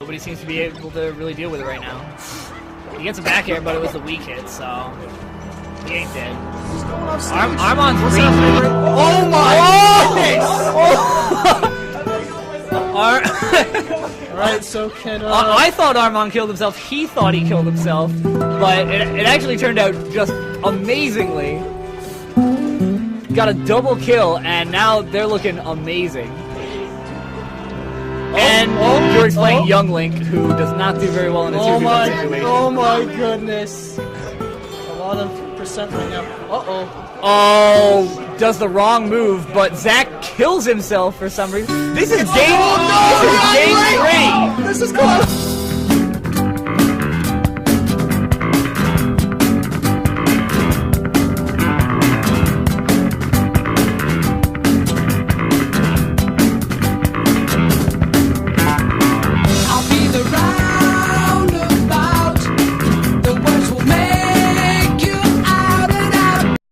Nobody seems to be able to really deal with it right now. He gets a back air, but it was the weak hit, so he ain't dead. Armon's breathing. Oh my goodness! Alright, so can I thought Armon killed himself. He thought he killed himself, but it actually turned out just amazingly. Got a double kill, and now they're looking amazing. And George playing Young Link, who does not do very well in a 2v1 situation. Oh my goodness. A lot of percent right now. Oh, does the wrong move, but Zach kills himself for some reason. This is game 3! This is